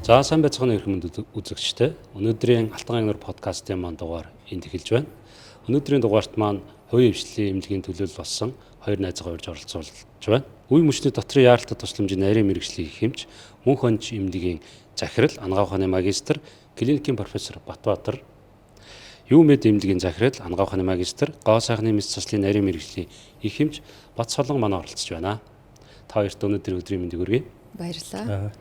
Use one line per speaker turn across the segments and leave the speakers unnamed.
За сайн байцгаана эрх мэнд үзэгчтэй. Өнөөдрийн Алтан ангинар подкастын маань дугаар энд эхэлж байна. Өнөөдрийн дугаарт маань хувийн эмчлийн эмнэлгийн төлөөлөл болсон хоёр найзгаа урьж оролцуулж байна. Үе мөчний дотрын яаралтай тусламжийн нарийн мэргэжлийн хэмж, мөнх онж эмнэлгийн захирал, анагаа ухааны магистр, клиникийн профессор Батбаатар, ЮМЕД эмнэлгийн захирал, анагаа ухааны магистр, гоо сайхны мэс заслын нарийн мэргэжлийн их хэмж Бат Солон манай оролцож байна. Та хоёрт өнөөдрийн өдрийн мэндийг хүргэе.
Баярлалаа.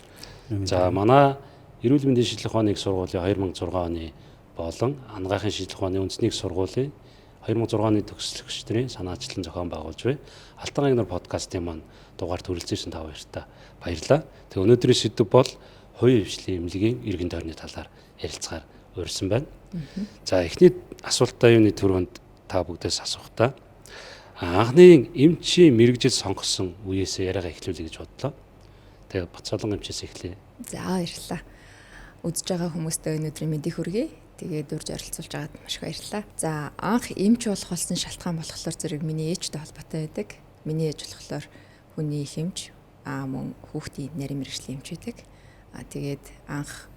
За манай эрүүл мэндийн шинжилгээ ухааны их сургуулийн 2006 оны болон анагаахын шинжилгээ ухааны үндэсний их сургуулийн 2006 оны төгсөлөгчдийн санаачлан зохион байгуулж буй Алтан ангинар подкастын маань дугаард хүрэлцээсэн та хоёртаа баярлалаа. Тэгээ өнөөдрийн сэдэв бол хувийн эмчлийн эмнэлгийн эргэн тойрны талаар ярилцахаар урьсан байна. За эхний асуултаа юуны түрүүнд та бүгдээс асуух та. Анхны эмчийн мэргэжил сонгосон үеэсээ яриагаа эхлүүлье гэж бодлоо. Тэгээ Бат Солон эмчээс эхлэе.
За баярлалаа. Үзэж байгаа хүмүүстээ өнөөдрийн мэндийг хүргэе. Тэгээд урьж оролцуулж байгаад маш их баярлалаа. За анх эмч болох болсон шалтгаан болохоор зэрэг миний ээжтэй холбоотой байдаг. Миний ээж болохоор хүний хэмж, мөн хүүхдийн нарийн мэргэжлийн эмч байдаг. Тэгээд анх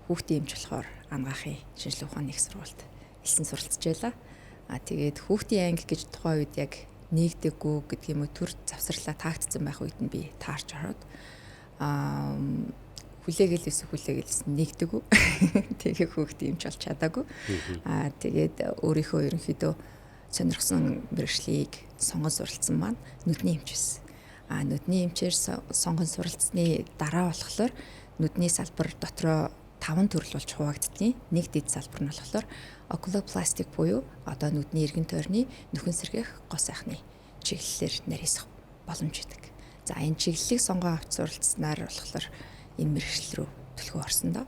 хүүхдийн эмч болохоор анагаахын шинжилгээ ухааны их сургуульд элсэн суралцж байлаа. Тэгээд хүүхдийн анги гэж тухайн үед яг нэгдэггүй гэдэг юм уу, төр завсарлаа таагдсан байх үед нь би таарч ороод хүлээгээл нэгдэггүй. Тэгээ хүүхдийн эмч болж чадаагүй. Тэгээд өөрийнхөө ерөнхийдөө сонирхсон мэргэжлийг сонгон суралцсан маань нүдний эмч байсан. Нүдний эмчээр сонгон суралцсны дараа болохоор нүдний салбар дотроо 5 төрөл болж хуваагддгийг. Нэг дэд салбар нь болохоор окулопластик буюу одоо нүдний эргэн тойрны нөхөн сэргээх гоо сайхны чиглэлээр нарийсах боломж байдаг. За энэ чиглэлийг сонгон авч суралцснаар болохоор энэ мэргэжил рүү төлхөө орсон доо.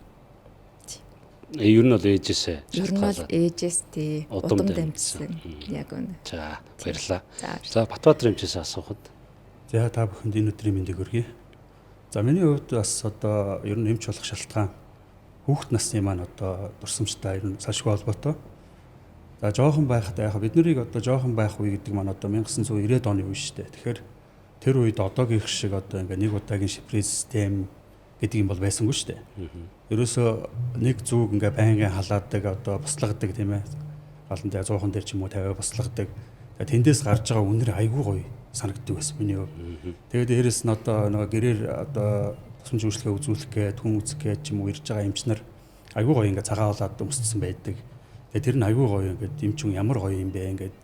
Ер нь бол ээжээсээ.
Ер нь бол ээжээс тий удам дамжсан. Яг үнэ.
За баярлалаа. За Батбаатар эмчээс асуухад.
За та бүхэнд энэ өдрийн мэндийг хүргэе. За миний хувьд бас одоо ер нь эмч болох шалтгаан хүүхэд насны маань одоо дурсамжтай ер нь салшгүй холбоотой. За жоохон байхад яг бид нарыг одоо жоохон байх үе гэдэг маань одоо 1990-ад оны үе шүү дээ. Тэгэхээр тэр үед одоогийн шиг одоо ингээ нэг удаагийн шифрийн систем гэдэг юм бол байсангүй шүү дээ. Ерөөсөө нэг зүг ингээ байнгын халаадаг одоо бослагдаг тийм ээ. Галан дээр 100хан дээр ч юм уу 50 бослагдаг. Тэгээ тэндээс гарч байгаа үнэр айгүй гоё санагддаг байсан миний хувьд. Тэгээд дээрэс нь одоо нэг гэрээр одоо тусламж үйлчлэгээ үзүүлэх гээд хүн үзэх гээд ч юм уу ирж байгаа эмч нар айгүй гоё ингээ цагаан болоод өмсцсөн байдаг. Тэгээ тэр нь айгүй гоё ингээд эмч хүн ямар гоё юм бэ ингээд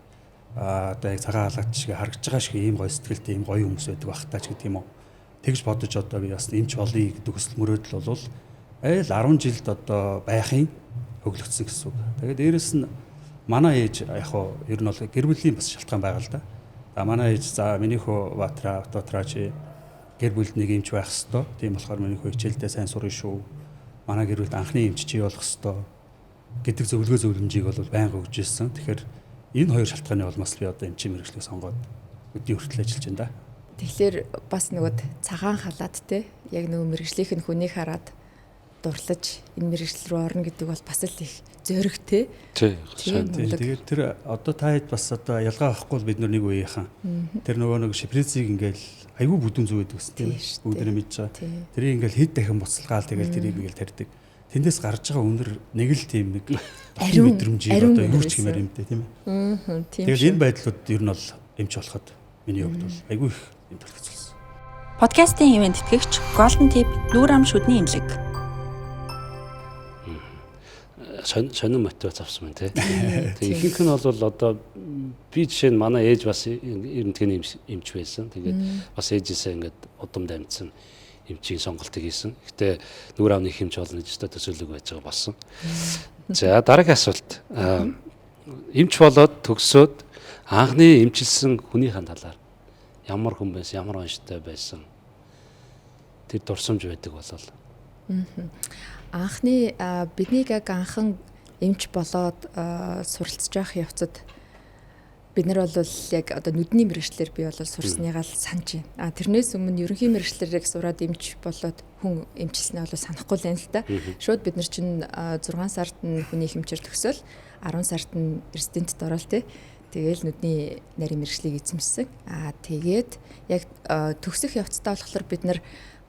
одоо яг цагаан халаач шиг харагдж байгаа шиг ийм гоё сэтгэлтэй ийм гоё хүмүүс байдаг бах таач гэдэг юм уу. Тэгж бодож одоо би бас эмч болъё гэдэг хүсэл мөрөөдөл бол айл 10 жилд одоо байхын хөглөгдсөн гэсэн үг. Тэгээд дээрэс нь манай ээж яг хоо ер нь бол гэр бүлийн бас шалтгаан байгаа л да. За манай ээж за минийхөө Батбаатараач гэр бүлд нэг эмч байх хэвээр. Тийм болохоор минийхөө хичээлдээ сайн сурна шүү. Манай гэр бүлд анхны эмч чи болох хэвээр гэдэг зөвлөгөө зөвлөмжийг бол байнга өгч ирсэн. Тэгэхээр энэ хоёр шалтгааны улмаас би одоо эмчийн мэргэжлийг сонгоод өдний хүртэл ажиллаж байна да.
Тэгэхээр бас нөгөө цагаан халаад те яг нөгөө мэргэжлийнх нь хүнийг хараад дурлаж энэ мэргэжил рүү орно гэдэг бол бас л их зөрөгтэй.
Тэгээд тэр одоо та хэд бас одоо ялгаа авахгүй бол бид нэг үеийнхэн тэр нөгөө нэг шиприцийг ингээл айгүй бүдүүн зүү байдаг гэсэн тийм бүгд нэр мэдж байгаа. Тэрийг ингээл хэд дахин буцалгаал тэгэл тэрийг ингээл тарьдаг. Тэндээс гарч байгаа үнэр нэг л тийм нэг мэдрэмжийг одоо юу ч гэмээр юмтэй тийм ээ. Тэгээд энэ байдлууд ер нь бол эмч болоход миний хувьд бол айгүй их юм төлөвлөсөн.
Подкастын ивент тэтгэгч Golden Tip Нүүрам шүдний имлэг.
Сонин мотивац авсан байна тий. Тэгээ ихэнх нь бол одоо би жишээ нь манай ээж бас эрдэнэтхний эмч байсан. Тэгээд бас ээжээсээ ингээд удам дамжсан эмчийн сонголтыг хийсэн. Гэтэ нүүр амны хэмж болно гэж төсөөлөг байж байгаа болсон. За дараагийн асуулт. Эмч болоод төгсөөд анхны эмчилсэн хүнийхэн талаар ямар хүн байсан, ямар онцтой байсан тэр дурсамж байдаг болол.
Анхны биднийг яг анхан эмч болоод суралцж явах явцад бид нар бол яг одоо нүдний мэргэжлэр би бол сурсныгаа л санаж байна. Тэрнээс өмнө ерөнхий мэргэжлэрийг сураад эмч болоод хүн эмчилснээ бол санахгүй л байна л да. Шууд бид нар чинь 6 сард нь хүний хэмжээр төгсөөл 10 сард нь резидентд ороод тэгээл нүдний нарийн мэргэжлийг эзэмшсэн. Тэгээд яг төгсөх явцдаа болохоор бид нар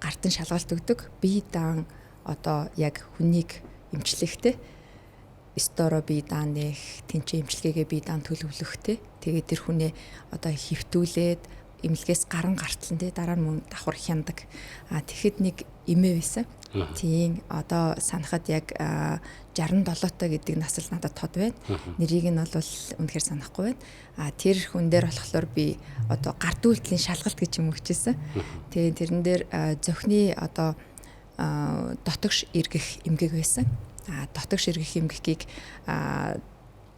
гартан шалгалт өгдөг. Бие даан одоо яг хүнийг эмчлэхтэй сторо бие даан нэх тэнцээ эмчилгээгээ бие даан төлөвлөхтэй. Тэгээд тэр хүнээ одоо хөвтүүлээд эмнэлгээс гарan гартал нь дараа нь мөн давхар хяндаг. Тэгэхэд нэг эмээ байсан. Тийм одоо санахад яг 67 та гэдэг насл надад тод байна. Нэрийг нь бол үнэхээр санахгүй байна. Тэр хүн дээр болохоор би одоо гард үйлдэлийн шалгалт гэж юм өгчээсэн. Тэгээ тэрэн дээр зөхний одоо дотогш эргэх эмгэг байсан. Дотогш эргэх эмгэгийг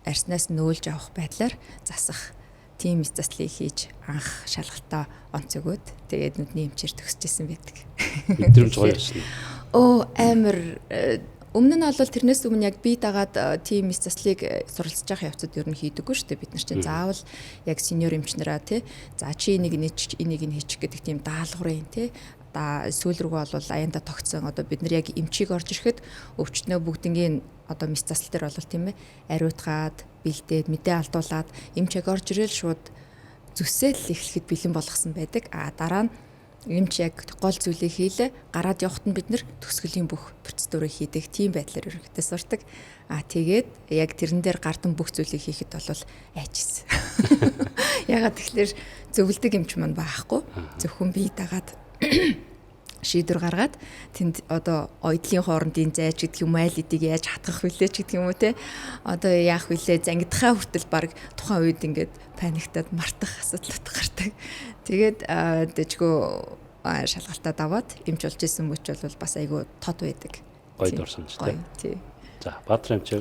арснаас нөөлж авах байдлаар засах тийм заслыг хийж анх шалгалтаа онцгөөд тэгээд нүдний эмчээр төгсөжсэн байдаг.
Мэдрэмж гоё байсан.
Амар өмнө нь бол тэрнээс өмнө яг бие дагаад тийм заслыг суралцж байгаа явцад ер нь хийдэггүй шүү дээ. Бид нар чинь заавал яг сеньор эмчнэраа тий. За чи энийг хийчих гэдэг тийм даалгаврын тий. Сүүл рүүгээ бол аяанда тогтсон одоо бид нар яг эмчийг орж ирэхэд өвчтнөө бүгднгийн одоо мис засал дээр бол тийм ээ ариутгаад бэлдээд мэдээ алдуулаад эмчийг орж ирэл шууд зүсэл эхлэхэд бэлэн болгосон байдаг. Дараа нь эмч яг гол зүйлийг хийлээ гараад явахад нь бид нар төгсгөлийн бүх процедурыг хийдэг тийм байдлаар ерөнхийдөө сурдаг. Тэгээд яг тэрэн дээр гардан бүх зүйлийг хийхэд бол айчсэн. Ягаад тэгэхээр зөвлөдөг эмч маань байхгүй. Зөвхөн бие дагаад шийдвэр гаргаад тэнд одоо ойдлын хоорондын зайч гэдэг юм айл эдийг яаж хатгах вүлээ ч гэдэг юм уу те одоо яах вүлээ зангидхаа хүртэл баг тухайн үед ингээд паниктаад мартах асуудлууд гардаг. Тэгээд дэжгөө шалгалтаа даваад эмч болж исэн мөч бол бас айгүй тод байдаг.
Гоё дурсан ч
тий.
За Баатар эмч.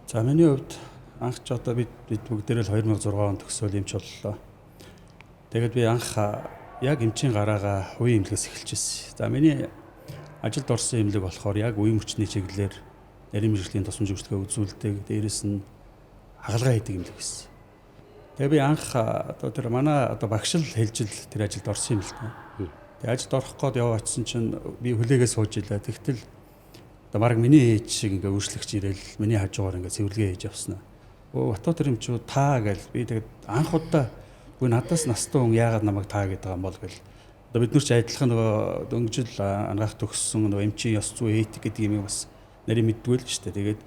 За миний хувьд анх ч одоо бид бүгдээрээ л 2006 онд төгсөөл эмч боллоо. Тэгээд би анх яг эмчийн гараагаа үе эмнэлгээс эхэлж ирсэн. За миний ажилд орсон эмнэлэг болохоор яг үе мөчний чиглэлээр нарийн мэргэжлийн тусламж үйлчилгээ үзүүлдэг. Дээрээс нь хагалгаа хийдэг эмнэлэг байсан. Тэгээ би анх одоо тэр манай одоо багшил хэлжил тэр ажилд орсон юм л та. Тэгээ ажилд орох гээд яваачсан чинь би хүлээгээ сууж илаа. Тэгтэл одоо баг миний ээж шиг ингээ үйлчлэгч ирээл миний хажуугаар ингээ цэвэрлэгээ хийж явснаа. Батбаатар эмчүүд таа гээл би тэгээд анх удаа үгүй надаас настай хүн яагаад намайг таа гэдэг юм бол гэл. Одоо бид нар ч адилхан нөгөө дөнгөжл ангаах төгссөн нөгөө эмчийн ёс зүй этик гэдэг юм бас нарийн мэддгүй л шүү дээ. Тэгээд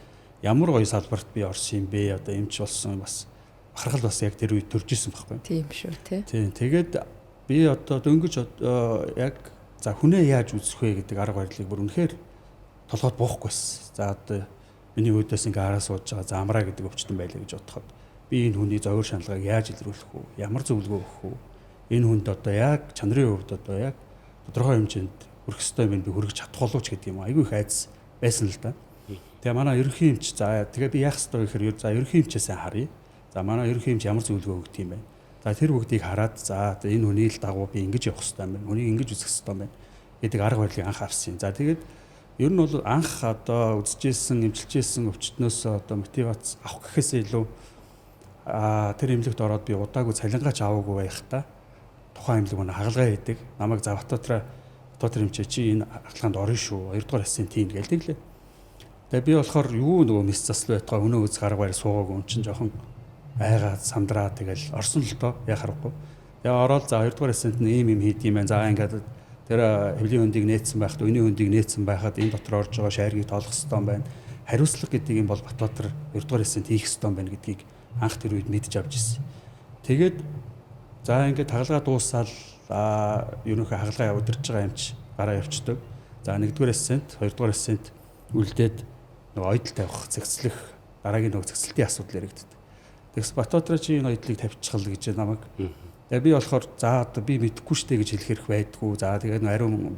ямар гоё салбарт би орсон юм бэ? Одоо эмч болсон бас бахархал бас яг тэр үед төрж исэн байхгүй.
Тийм шүү тий.
Тийм. Тэгээд би одоо дөнгөж яг за хүнээ яаж үзэх вэ гэдэг арга барилыг бүр үнэхээр толгойд буухгүйсэн. За одоо миний үүдээс ингээ хараа сууж байгаа замраа гэдэг өвчтөн байлаа гэж бодоход би энэ хүний зовир шаналгааг яаж илрүүлэх вэ? Ямар зөвлөгөө өгөх вэ? Энэ хүнд одоо яг чанарын хувьд одоо яг тодорхой хэмжээнд хүрэх ёстой юм би хүргэж чадах болов ч гэдэг юм. Айгүй их айдас байсан л да. Тэгээ манай ерөнхий эмч за тэгээ би яах ёстой гэхээр за ерөнхий эмчээсээ харъя. За манай ерөнхий эмч ямар зөвлөгөө өгдөг юм бэ? За тэр бүгдийг хараад за энэ хүний л дагуу би ингэж явах ёстой юм байна. Хүнийг ингэж үзэх ёстой юм байна гэдэг арга барилыг анх авсан. За тэгээд ер нь бол анх одоо үзэжсэн, эмчилжсэн өвчтнөөс одоо мотивац авах гэхээсээ илүү тэр эмнэлэгт ороод би удаагүй цалингаач аваагүй байхдаа тухайн эмнэлэг манай хагалгаа хийдэг. Намайг за Батбаатар эмчээ чи энэ хагалгаанд орно шүү. 2 дугаар ясын тийм гэлдэг лээ. Тэгээ би болохоор юу нөгөө мис засал байтгаа өнөө үзэх арга барил суугаагүй өн чин жоохон айгаад сандраа тэгэл орсон л доо яхахгүй. Тэгээ ороод за 2 дугаар ясанд нь ийм хийдэг юм байна. За ингээд тэр хэвлийн хөндийг нээсэн байхад үний хөндийг нээсэн байхад энэ дотор орж байгаа шааргийг тоолох хэрэгтэй юм байна. Хариуцлага гэдэг юм бол Батбаатар 2 дугаар ясанд хийх хэрэгтэй юм байна гэдгийг анх тэр үед мэдж авч ирсэн. Тэгээд за ингээд хагалгаа дуусаад ерөнхий хагалгаа удирдах байгаа юмч гараа явцдаг. За 1-р эссент, 2-р эссент үлдээд нөгөө ойдол тавих, зэгцлэх дараагийн нөгөө зэгцэлтийн асуудал яригддаг. Тэгс Батбаатар чи энэ ойдлыг тавьчихал гэж намайг. Тэгээ би болохоор за одоо би мэдэхгүй штэ гэж хэлэх хэрэг байдгүй. За тэгээд ариун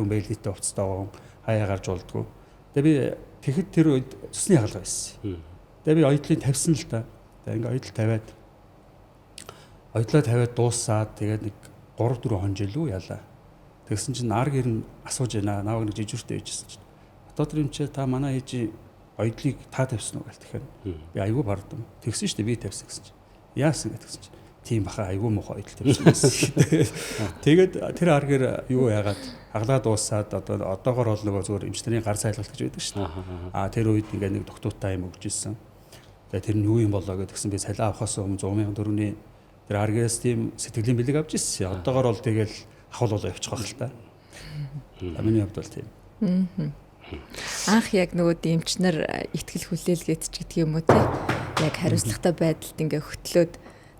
байлитэй уцтай байгаа хаяа гарч болдгоо. Тэгээ би тэгэхэд тэр үед цусны хагалгаа байсан. Тэгээ би ойдлыг тавьсан л та. Тэгээ ингээ ойдлоо тавиад дуусаад тэгээд нэг 3-4 хон жил үү ялаа. Тэгсэн чинь нар гэр нь асууж байна. Наваг нэг жижигтэй байжсэн чинь. Батбаатар эмчээ та манай ээж ойдлыг та тавьсан уу гэл тэгэхээр би айгүй бардам. Тэгсэн шүү дээ би тавьсан гэсэн чинь. Яасан гэдгсэн чинь. Тийм баха айгүй муухай ойдол тавьсан гэсэн. Тэгээд тэр аргаар юу яагаад хаглаа дуусаад одоогор бол нөгөө зүгээр эмчнэрийн гар сайлгалт гэж байдаг шүү дээ. Тэр үед ингээ нэг доктуутай юм өгч ирсэн. Тэгээ тэр нь юу юм болоо гэдгсэн би цалин авахаас өмнө 100,000 төгрөгийн тэр аргаас тийм сэтгэлийн бэлэг авч ирсэн. Одоогор бол тэгэл ахвал явчих байх л та. Миний хувьд бол тийм.
Анх яг нөгөө дэмчнэр ихтгэл хүлээлгээд ч гэдэг юм уу те. Яг хариуцлагатай байдалд ингээ хөтлөөд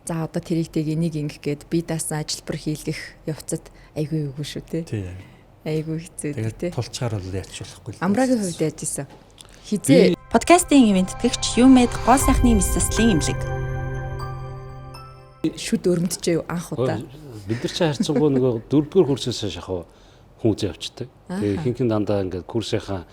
за одоо тэрийг энийг ингэх гээд би даасан ажилбар хийлгэх явцад айгүй үгүй шүү те.
Тий.
Айгүй хэцүү те.
Тэгээд тулчгаар бол яач болохгүй.
Амрагийн хувьд яаж исэн? Хизээ
Подкастын ивент тэтгэгч Юмэд гол сайхны мэсэслийн имлэг.
шүд өрөмдөж анх удаа.
Бид нар чи харьцангуй нөгөө 4-р курсээс шахав хүн үзээ авчдаг. Тэгээ хинхэн дандаа ингээд курсынхаа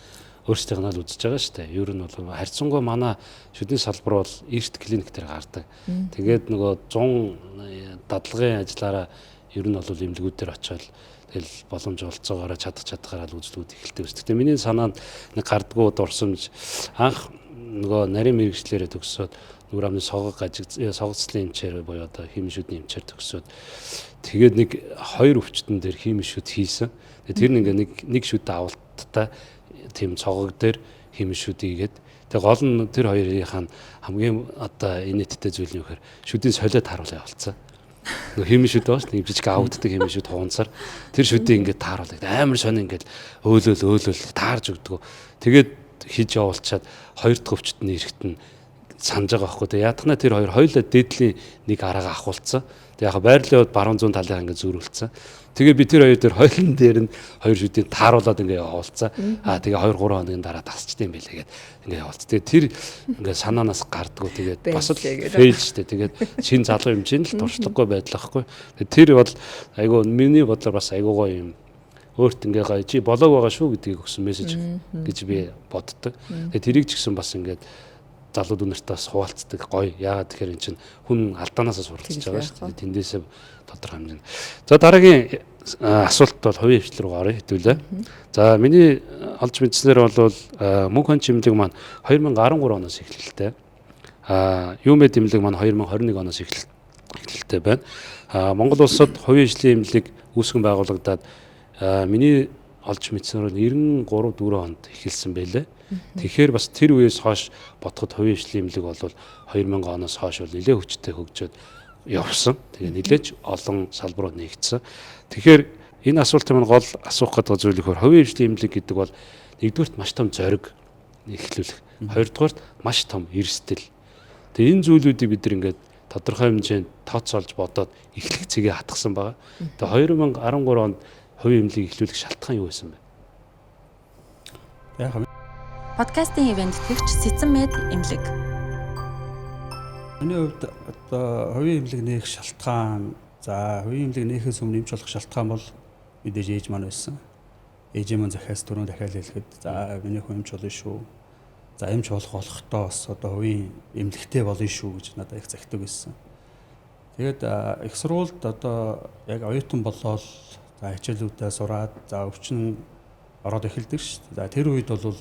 өөрсдийнх нь л үзэж байгаа шүү дээ. Ер нь бол харьцангуй манай шүдний салбар бол эрт клиник дээр гардаг. Тэгээд нөгөө 100 дадлагын ажиллаараа ер нь бол эмнэлгүүд дээр очиод тэгэл боломж олцоогоороо чадхаараа л үзлүүд эхэлдэг ус. Гэтэ миний санаанд нэг гардгуу дурсамж анх нөгөө нарийн мэрэгчлэрээ төгсөөд нүр амны согоцлын эмчээр буюу одоо химийн шүдний эмчээр төгсөөд тэгээд нэг 2 өвчтөн дээр химийн шүд хийсэн. Тэр нь ингээ нэг шүд авалттай тийм цогог дээр химийн шүд ийгээд тэг гол нь тэр хоёрын хамгийн одоо инээдтэй зүйл нь вэхээр шүдийн солиод харуулаа явуулсан. Нөгөө химийн шүд бааш нэг жижиг авддаг химийн шүд хуунцаар тэр шүдийг ингээ тааруулдаг. Амар сони ингээ өөлөөл таарж өгдөг. Тэгээд хийж явуулчаад 2 дахь өвчтөний эрэхт нь санаж байгаа байхгүй. Тэгээ ядахна тэр хоёр хоёулаа дээдлийн нэг араагаа ахуулсан. Тэгээ яг байрлалын хувьд баруун зүүн талын ингээ зүүрүүлсэн. Тэгээ би тэр хоёр дээр хоёулын дээр нь хоёр шүдийг тааруулаад ингээ явуулсан. Тэгээ 2-3 хоногийн дараа тасчтай юм байлээ гээд ингээ явуулсан. Тэгээ тэр ингээ санаанаас гардггүй тэгээд бас л фейлжтэй. Тэгээд шин залуу юм чинь л туршлагагүй байдал байхгүй. Тэр бол айгуу миний бодлоор бас айгуу гоё юм. Өөрт ингээ гоё чи болоог байгаа шүү гэдгийг өгсөн мессеж гэж би боддог. Тэгээ тэрийг ч гэсэн бас ингээ залууд өнөртөө бас хуваалцдаг гоё. Яагаад тэгэхээр эн чинь хүн алдаанаас суралцж байгаа шүү дээ. Тэндээсээ тодорхой хэмжээнд. За дараагийн асуулт бол хувийн хвшлэр рүү оръё хэдүүлээ. За миний олж мэдснээр бол мөнх хон чимлэг маань 2013 оноос эхэллээ. Юмэд имлэг маань 2021 оноос эхэллээ байна. Монгол улсад хувийн хвшлийн имлэг үүсгэн байгуулагдаад миний олж мэдснээр 93-4 онд эхэлсэн байлээ. Тэгэхээр бас тэр үеэс хойш бодоход хувийн хвшлийн имлэг бол 2000 оноос хойш бол нэлээд хүчтэй хөгжөөд явсан. Тэгээ нэлээд олон салбарууд нэгдсэн. Тэгэхээр энэ асуултын маань гол асуух гэдэг зүйл ихөр хувийн хвшлийн имлэг гэдэг бол нэгдүгürt маш том зориг эхлүүлэх. Хоёрдугаарт маш том эрсдэл. Тэгээ энэ зүйлүүдийг бид нар ингээд тодорхой хэмжээнд тооцоолж бодоод эхлэх цэгээ хатгсан байгаа. Тэгээ 2013 онд хувийн имлэг эхлүүлэх шалтгаан юу байсан бэ?
Яг
Подкастын ивент тэтгэгч Сэцэн Мед имлэг.
Миний хувьд одоо хувийн имлэг нээх шалтгаан, за хувийн имлэг нээхээс өмнө нэмж болох шалтгаан бол мэдээж ээж маань байсан. Ээж маань захиас түрүүн дахиад хэлэхэд за миний хүн эмч болно шүү. За эмч болохдоо бас одоо хувийн имлэгтэй болно шүү гэж надад их захидаг байсан. Тэгээд их сургуульд одоо яг оюутан болоод за хичээлүүдээ сураад за өвчин ороод эхэлдэг шүү дээ. За тэр үед бол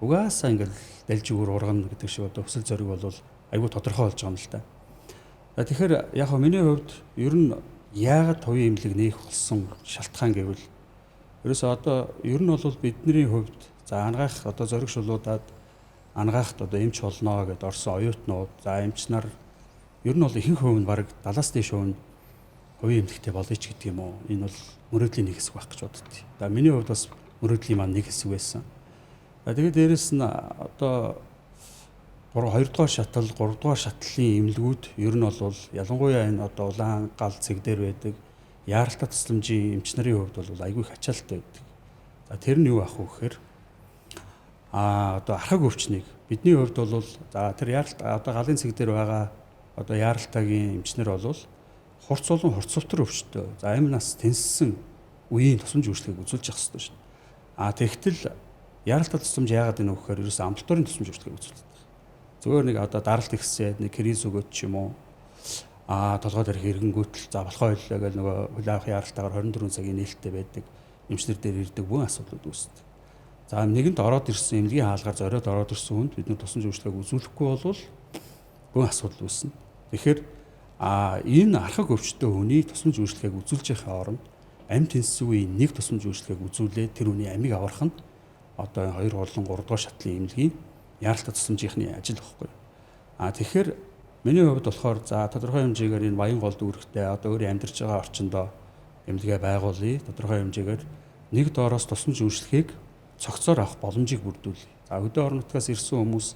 угаасаа ингээл дэлж өгөр ургана гэдэг шиг одоо өсөл зориг бол айгүй тодорхой болж байгаа юм л да. Тэгэхээр яг хөө миний хувьд ер нь яагаад хувийн имлэг нээх болсон шалтгаан гэвэл ерөөсөө одоо ер нь бол бидний хувьд за ангаах одоо зориг шулуудаад ангаахт одоо эмч болно гэдээ орсон оюутнууд за эмч нар ер нь бол ихэнх хувь нь баг 70-аас дээш хувь нь хувийн имлэгтэй болъё ч гэдэг юм уу. Энэ бол мөрөөдлийн нэг хэсэг байх гэж боддоо. За миний хувьд бас мөрөөдлийн маань нэг хэсэг байсан. Тэгээд дээрэс нь одоо 2 дугаар шатал, 3 дугаар шатлын эмнэлгүүд ер нь бол ялангуяа энэ одоо улаан гал цэг дээр байдаг яаралтай тусламжийн эмч нарын хувьд бол айгүй их ачаалттай байдаг. За тэр нь юу ах вэ гэхээр одоо архаг өвчнийг бидний хувьд бол за тэр яаралт одоо галын цэг дээр байгаа одоо яаралтайгийн эмчнэр бол хурц болон хурцвтар өвчтөй. За амь нас тэнссэн үеийн тусламж үйлчлэгийг үзүүлж явах хэрэгтэй шин. Тэгтэл яаралтай тусламж яагаад гэнэ вэ гэхээр ерөөс амбулаторийн тусламж үйлчлэгийг үзүүлдэг. Зүгээр нэг одоо даралт ихсээд нэг кризис өгөөд ч юм уу толгой дээрх эргэнгүүтэл за болохоо хэллээ гэж нөгөө хүлээх яаралтайгаар 24 цагийн нээлттэй байдаг эмчнэр дээр ирдэг бүх асуудлууд үүсдэг. За нэгэнд ороод ирсэн эмнэлгийн хаалгаар зориод ороод ирсэн хүнд бид нар тусламж үйлчлэгийг үзүүлэхгүй бол бүх асуудал үүснэ. Тэгэхээр энэ архаг өвчтөй хүний тусламж үйлчлэгийг үзүүлж байхын оронд амь тэнцсэн үеийн нэг тусламж үйлчлэгийг үзүүлээд тэр хүний амийг аврах нь одоо 2 болон 3 дугаар шатлын эмнэлгийн яаралтай тусламжийнхны ажил байхгүй. Тэгэхээр миний хувьд болохоор за тодорхой хэмжээгээр энэ баян гол дүүрэгтэй одоо өөрийн амьдарч байгаа орчиндөө эмнэлгээ байгуулъя. Тодорхой хэмжээгээр нэг доороос тусламж үйлчлэгийг цогцоор авах боломжийг бүрдүүлье. За хөдөө орон нутгаас ирсэн хүмүүс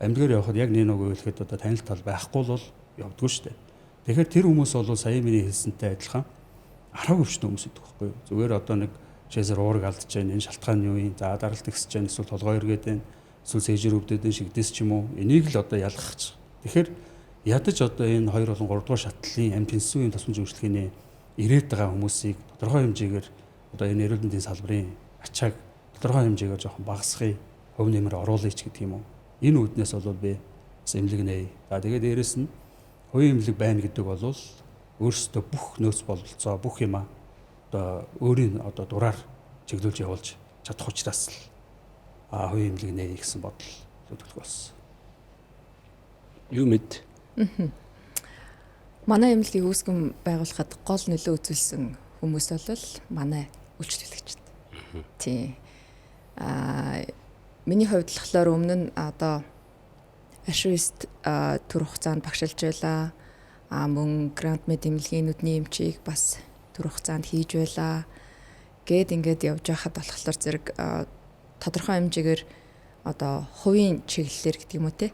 амьдгаар явхад яг нэг үйлэхэд одоо танил тал байхгүй бол явдггүй шүү дээ. Тэгэхээр тэр хүмүүс бол сая миний хэлсэнтэй адилхан арга өвчтөн хүмүүс гэдэг байхгүй юу. Зүгээр одоо нэг жишээсээр уурыг алдж जैन энэ шалтгаан нь юу юм? За даралт ихсэж जैन эсвэл толгой эргээд байна. Эсвэл сэжэр өвдөд энэ шигдэс ч юм уу. Энийг л одоо ялгах. Тэгэхээр ядаж одоо энэ 2 болон 3 дугаар шатлалын амт инсүгийн тусламж үйлчлэгээний ирээд байгаа хүмүүсийг тодорхой хэмжээгээр одоо энэ эрүүл мэндийн салбарын ачааг тодорхой хэмжээгээр жоохон багасгахыг хөв нэмэр оруулъя ч гэдэг юм уу. Энэ үүднээс бол би бас эмнэлэг нэй. За тэгээд дээрэс нь хувийн эмнэлэг байна гэдэг бол өөрсдөө бүх нөөц бололцоо бүх юм одоо өөрийн одоо дураар чиглүүлж явуулж чадах учраас л хувийн эмнэлэг нэй гэсэн бодол төлөвлөх болсон.
Юу мэд?
Манай эмнэлгийг үүсгэн байгуулахад гол нөлөө үзүүлсэн хүмүүс бол манай үйлчлүүлэгчид. Тийм. Миний хувьд болохоор өмнө нь одоо ашист төр хугацаанд багшилж байлаа. Мөн грант мед эмнэлгийн нүдний эмчийг бас төр хугацаанд хийж байлаа. Ингээд явж байхад болохоор зэрэг тодорхой хэмжээгээр одоо хувийн чиглэлээр гэдэг юм уу те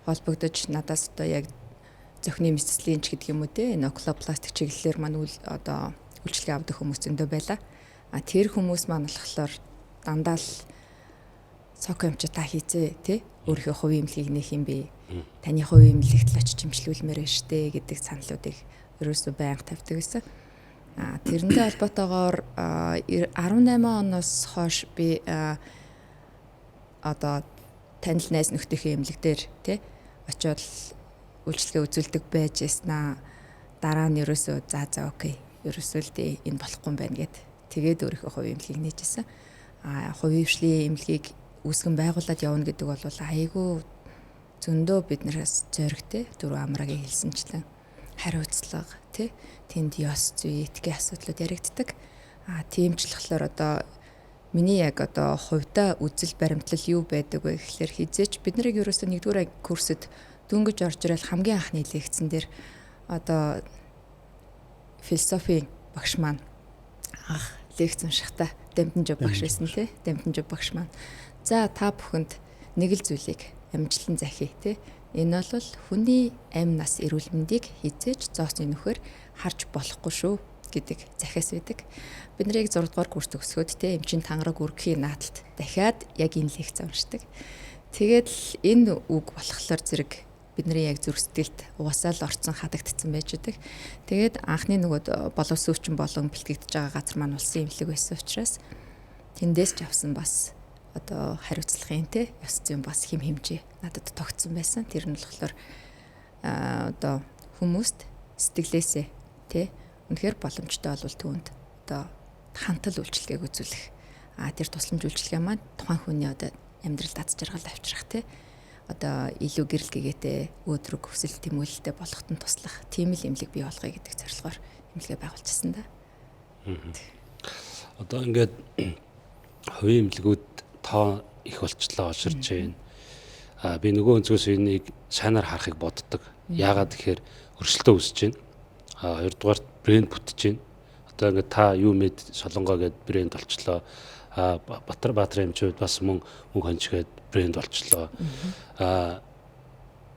холбогдож надаас одоо яг зохины мэдслийн ч гэдэг юм уу те энэ окулопластик чиглэлээр маань одоо үйлчлэгээ авдаг хүмүүс зөндөө байлаа. Тэр хүмүүс маань болохоор дандаа л цог юмч та хийцээ те өөрийнхөө хувийн эмнэлгийг нэх юм бэ. Таны хувийн эмнэлэгт л очиж имжлүүлмээр байна штэ гэдэг саналуудыг ерөөсөө байнга тавьдаг гэсэн. Тэрнтэй холбоотойгоор 18 оноос хойш би одоо танил найз нөхдийнхээ эмнэлэг дээр те очиод үйлчлэгээ үзүүлдэг байж яснаа. Дараа нь ерөөсөө за окей. Ерөөсөө л дээ энэ болохгүй юм байна гэд. Тэгээд өөрийнхөө хувийн эмнэлгийг нээжсэн. Хувийн хвшлийн эмнэлгийг үүсгэн байгуулад явна гэдэг бол айгүй зөндөө биднээс зоригтэй дөрөв амрагийн хэлсэнчлэн хариуцлага тий тэнд ёс зүй этикийн асуудлууд яригддаг. Тийм ч болохоор одоо миний яг одоо хувьдаа үзэл баримтлал юу байдаг вэ гэхлээр хизээч бид нарыг ерөөсөө 1-р курсэд дөнгөж орж ирэл хамгийн анхны лекцэн дээр одоо философийн багш маань лекц уншихтаа Дамтанжав багш байсан тий Дамтанжав багш маань за та бүхэнд нэг л зүйлийг амжилтан захий тий энэ бол хүний амь нас эрүүл мэндийг хизээж зооцны нөхөр харж болохгүй шүү гэдэг захиас байдаг. Бид нарыг 6 дугаар курс төгсгөөд те эмчин тангараг үргэхийн наадалд дахиад яг энэ лекц уншдаг. Тэгээд л энэ үг болохоор зэрэг бидний яг зүрх сэтгэлд угаасаа л орцсон хадагдсан байж байгаа. Тэгээд анхны нөгөө боловсруучсан болон бэлтгэгдэж байгаа газар маань улсын эмнэлэг байсан учраас тэндээс ч авсан бас одоо хариуцлагын те ёс зүйн бас хэм хэмжээ надад тогтсон байсан. Тэр нь болохоор одоо хүмүүст сэтгэлээсээ те үнэхээр боломжтой болвол түүнд одоо хантал үйлчлэгээг үзүүлэх. Тэр тусламж үйлчлэгээ маань тухайн хүний одоо амьдралд аз жаргал авчрах те одоо илүү гэрэл гэгээтэй өөдрөг хүсэл тэмүүлэлтэй болоход нь туслах тийм л эмнэлэг бий болгоё гэдэг зорилгоор эмнэлгээ байгуулчихсан да.
Одоо ингээд хувийн эмнэлгүүд тоо их болчлоо олширч байна. Би нөгөө өнцгөөс энийг сайнаар харахыг боддог. Яагаад тэгэхээр өрсөлдөө үүсэж байна. Хоёрдугаар брэнд бүтэж байна. Одоо ингээд та юу мэд солонгоо гэд брэнд болчлоо. Баатар эмчүүд бас мөн хонч гэд брэнд болчлоо.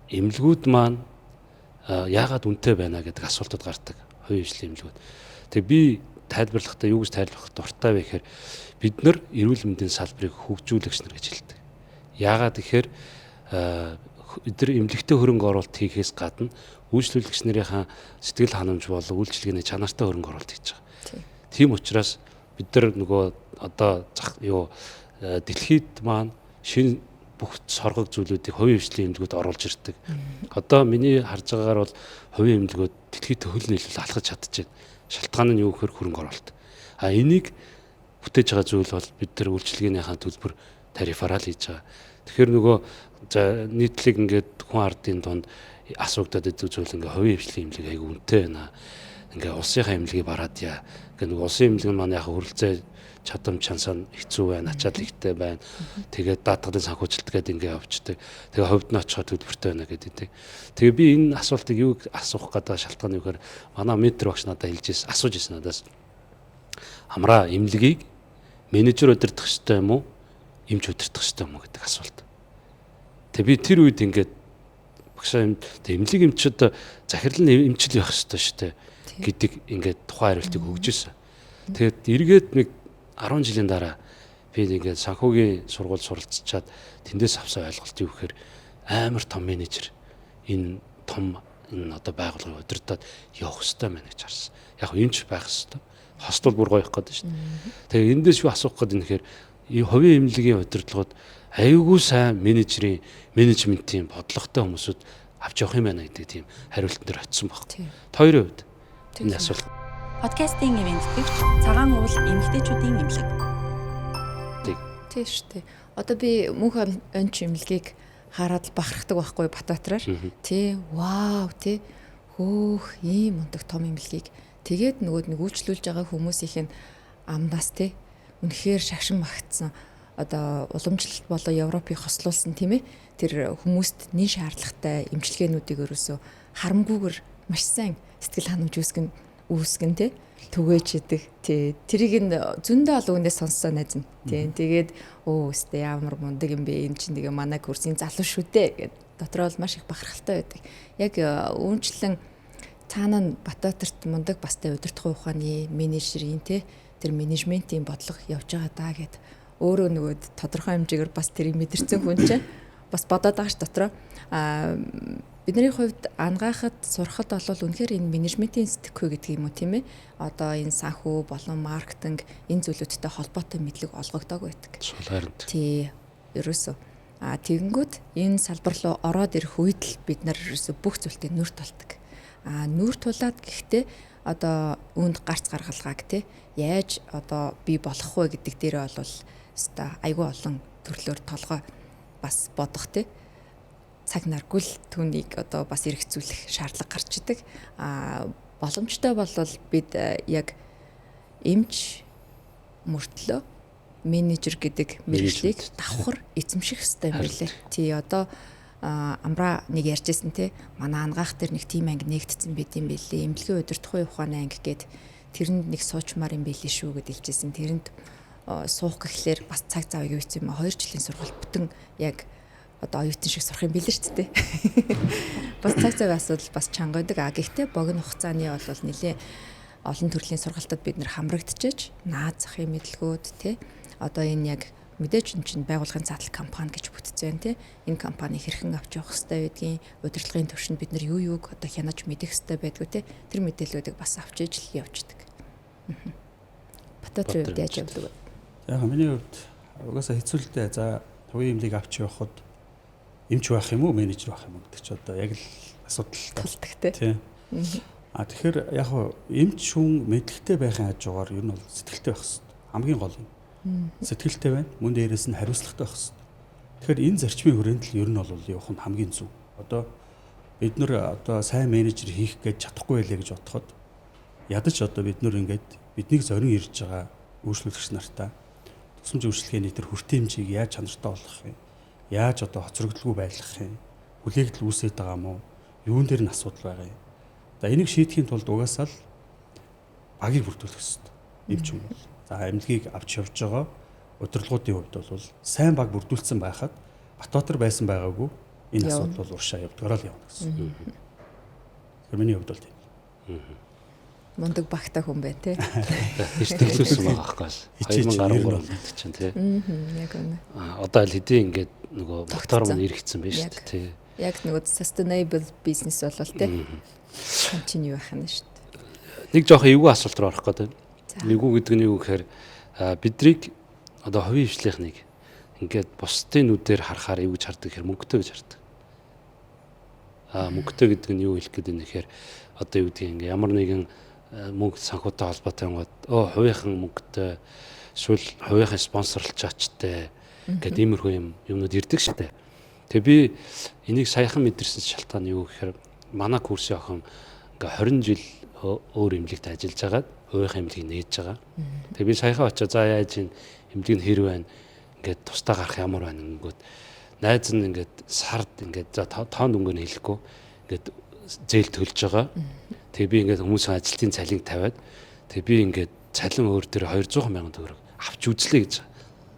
Эмнэлгүүд маань яагаад үнэтэй байна гэдэг асуултууд гардаг. Хувийн хвшлийн эмнэлгүүд. Тэг би тайлбарлахдаа юу гэж тайлбарлах дуртай вэ гэхээр бид нар эрүүл мэндийн салбарыг хөгжүүлэгч нар гэж хэлдэг. Яагаад гэхээр бид нар эмнэлэгтэй хөрөнгө оруулалт хийхээс гадна үйлчлүүлэгч нарынхаа сэтгэл ханамж болон үйлчлэгээний чанартай хөрөнгө оруулалт хийж байгаа. Тийм учраас бид нар нөгөө одоо дэлхийд маань шинэ бүх соргог зүйлүүдийг хувийн хвшлийн эмнэлгүүд оруулж ирдэг. Одоо миний харж байгаагаар бол хувийн эмнэлгүүд дэлхийд хөл нийлүүл алхаж чадчихэв. Шалтгаан нь юу гэхээр хөрөнгө оруулалт. Энийг бүтээж байгаа зүйл бол бид нар үйлчлэгээнийхаа төлбөр тарифаараа л хийж байгаа. Тэгэхээр нөгөө нийтлэг ингээд хүн ардын дунд асуугдаад идэг зүйл ингээ хувийн хвшлийн эмнэлэг айгүй үнэтэй байна. Ингээ улсынхаа эмнэлгийг бараадъя. Ингээ нөгөө улсын эмнэлэг маань яг хүрэлцээ чадамж чансаа хэцүү байна, ачаал ихтэй байна. Тэгээд даатгалын санхүүжилт гэдэг ингээ явждаг. Тэгээ хувьд нь очиход төлбөртэй байна гэдэг. Тэгээ би энэ асуултыг юу асуух гэдэг шалтгаан юу гэхээр манай метр багш надад асууж ирсэн надаас. Амраа эмнэлгийг менежер удирдах хэрэгтэй юм уу? эмч удирдах хэрэгтэй юм уу гэдэг асуулт. Тэгээ би тэр үед ингээд багшаа эмнэлэг эмчүүд захирал нь эмчил байх хэрэгтэй шүү дээ гэдэг ингээд тухайн хариултыг өгж ирсэн. Тэгээд эргээд нэг 10 жилийн дараа би ингээд санхүүгийн сургууль суралцчаад тэндээс авсан ойлголт юу гэхээр амар том менежер энэ том энэ одоо байгууллагыг удирдах явах хэрэгтэй мэн гэж харсан. Яг эмч байх хэрэгтэй. Хостол бүр гоёх гэдэг шүү дээ. Тэгээ эндээс юу асуух гэдэг нь тэгэхээр хувийн эмнэлгийн удирдлагууд аюулгүй сайн менежментийн бодлоготой хүмүүсүүд авч явах юм байна гэдэг тийм хариултан дээр очисон баг. Хоёрын хувьд энэ асуулт.
Подкастын ивент гэвч цагаан уул эмэгтэйчүүдийн эмнэлэг.
Тийм шүү дээ. Одоо би мөнх онч эмнэлгийг хараад бахархдаг байхгүй Батбаатараар. Тий, вау, тий. Хөөх, ийм ундаг том эмнэлгийг тэгээд нөгөө нэг үйлчлүүлж байгаа хүмүүсийн амнаас тий үнэхээр шагшин магтсан одоо уламжлалт болоо Европыг хослуулсан тийм ээ. Тэр хүмүүст нэн шаардлагатай эмчилгээнүүдийг ерөөсөө харамгүйгээр маш сайн сэтгэл ханамж үүсгэн тий түгээж идэг. Тий тэрийг нь зөндөө олон хүнээс сонссон найз нь. Тий тэгээд өстө ямар мундаг юм бэ энэ чинь тэгээ манай курсын залуу шүү дээ гэд дотроо л маш их бахархалтай байдаг. Яг үүнчлэн цаана нь Батбаатарт мундаг бастай удирдах ухааны менежерийн тий тэр менежментийн бодлого явж байгаа даа гэд өөрөө нөгөө тодорхой хэмжээгээр бас тэрийг мэдэрсэн хүн чинь бас бодоод байгаа ш дотроо бидний хувьд ангаахад сурахад бол үнэхээр энэ менежментийн сэтгэхүй гэдэг юм уу тийм ээ одоо энэ санхүү болон маркетинг энэ зүйлүүдтэй холбоотой мэдлэг олгогдоог байдаг.
Суулаард.
Тий ерөөсөө тэгэнгүүт энэ салбар руу ороод ирэх үед л бид нар ерөөсөө бүх зүйлтэй нүрт болдог. Нүрт тулаад гэхдээ одоо үүнд гарц гаргалгааг тий яаж одоо бий болох вэ гэдэг дээрээ бол өстой айгүй олон төрлөөр толгой бас бодох тий цаг наргүй л түүнийг одоо бас эргэцүүлэх шаардлага гарч идэг. Боломжтой бол бид яг эмч мөртлөө менежер гэдэг мэргэжлийг давхар эзэмших хэрэгтэй юм билээ. Тий одоо амбра нэг ярьжсэн те манай ангаах дээр нэг тим анги нэгдсэн байт юм билээ. Эмнэлгийн удирдах ухааны анги гээд тэрэнд нэг суучмаар юм билээ шүү гэж хэлжсэн. Тэрэнд суух гэхлээр бас цаг зав юу хийсэн юм 2 жилийн сургалт бүтэн яг одоо оюутан шиг сурах юм билээ шүү дээ. Бас цаг зав асуудал бас чангадаг. Гэхдээ богино хугацааны бол нэлээ олон төрлийн сургалтад бид нэр хамрагдчихэж наад захын мэдлгүүд те одоо энэ яг мэдээж чинь байгууллагын задлал компани гэж бүтцэн тий энэ компани хэрхэн авч явах хэрэгтэй байдгийн удирдлагын төвшөнд бид нар юу одоо хянаж мэдэх хэрэгтэй байдгүй тий тэр мэдээллүүдийг бас авч иж л явждаг. Батбаатарын хувьд яаж явдаг вэ?
Яг миний хувьд угаасаа хэцүүлтэй за хувийн эмнэлгийг авч явахад эмч байх юм уу менежер байх юм уу гэдэг чи одоо яг л асуудал
тулдаг тий.
Тэгэхээр яг эмч хүн мэдлэгтэй байхын хажуугаар ер нь бол сэтгэлтэй байх хэрэгтэй. Хамгийн гол юм. Сэтгэлтэй байна. Мөн дээрээс нь хариуцлагатай байх хэрэгтэй. Тэгэхээр энэ зарчмын хүрээнд л ер нь бол явах нь хамгийн зөв. Одоо бид нэр одоо сайн менежер хийх гэж чадахгүй байлээ гэж бодоход ядаж одоо бид нэр ингээд биднийг зорин ирж байгаа үйлчлүүлэгч нартаа тусламж үйлчлэгээний тэр хүртээн хэмжээг яаж чанартай болгох юм? Яаж одоо хоцрогдолгүй байлгах юм? Хүлээгдэл үүсээд байгаа мó? Юун дээр нь асуудал байгаа юм? За энийг шийдэхийн тулд угаасаа л багийг бүрдүүлэх хэрэгтэй. Эмч юм бол. За эмнэлгийг авч явж байгаа удирдлагуудын хувьд бол сайн баг бүрдүүлсэн байхад Батбаатар байсан байгаагүй энэ асуудал бол уршаа явдгаар л явна гэсэн. Миний хувьд бол тийм.
Мундаг багтай хүн байна тий.
Хичтгэлүүлсэн байгаа байхгүй л 2013 онд чинь тий.
Яг үнэ.
Одоо л хэдийн ингээд нөгөө мотором иргэцсэн байж шүү дээ тий.
Яг нөгөө sustainable business болол тий. Continue байх нь шүү дээ.
Нэг жоох эвгүй асуулт руу орох гэдэг. Эвгүй гэдэг нь юу гэхээр бидрийг одоо хувийн хвшлийнхнийг ингээд бусдын нүдээр харахаар эвгүй хардаг гэхээр мөнгөтэй гэж хардаг. Мөнгөтэй гэдэг нь юу хэлэх гэдэг нь гэхээр одоо юу гэдэг ингээ ямар нэгэн мөнгө санхүүтэй холбоотой юм хувийнхан мөнгөтэй эсвэл хувийнхан спонсорлж очтой гэдэг иймэрхүү юмнууд ирдэг штэ. Тэгээ би энийг саяхан мэдэрсэн шалтгаан юу гэхээр манай курсын охин ингээ 20 жил өөр эмнэлэгт ажиллаж байгаад хувийнхаа эмнэлгийг нээж байгаа. Тэгээ би саяхан очиж за яаж энэ эмнэлэг нь хэр байна ингээд тусдаа гарах ямар байна гингүүд найз нь ингээд сард ингээд за тоон дүнгээр нь хэлэхгүй ингээд зээл төлж байгаа. Тэгээ би ингээд хүмүүсийн ажилтны цалинг тавиад тэгээ би ингээд цалин өөр дээр 200,000 төгрөг авч үзлээ гэж.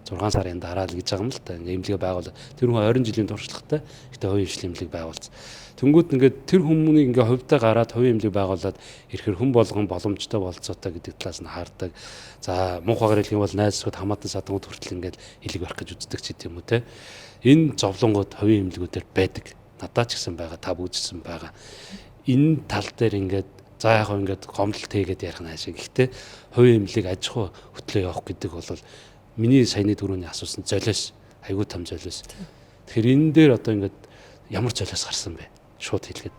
6 сарын дараа л гэж байгаа юм л та. Ингээ эмнэлгээ байгуул. Тэр хүн 20 жилийн туршлагатай ихтэй хувийн хвшлийн эмнэлэг байгуулсан. Тэнгүүд ингээд тэр хүмүүнийг ингээ хувьдаа гараад хувийн эмнэлэг байгуулад ирэхээр хүн болгон боломжтой болцоотой гэдэг талаас нь хаардаг. За муухайгаар хэлэх юм бол найзсууд хамаатан садангууд хүртэл ингээд хэлэг барих гэж үздэг ч гэдэм үү те. Энэ зовлонгууд хувийн эмнэлгүүдээр байдаг. Надад ч гэсэн байгаа, та бүгдсэн байгаа. Энэ тал дээр ингээд за яг ингээд гомдол тэгээд ярих наашиг. Гэхдээ хувийн эмнэлэг аж ахуй хөтлөө явах гэдэг бол миний саяны түрүүний асуусан золиос айгүй том золиос. Тэгэхээр энэ дээр одоо ингээд ямар золиос гарсан бэ? Шууд хэлгээд.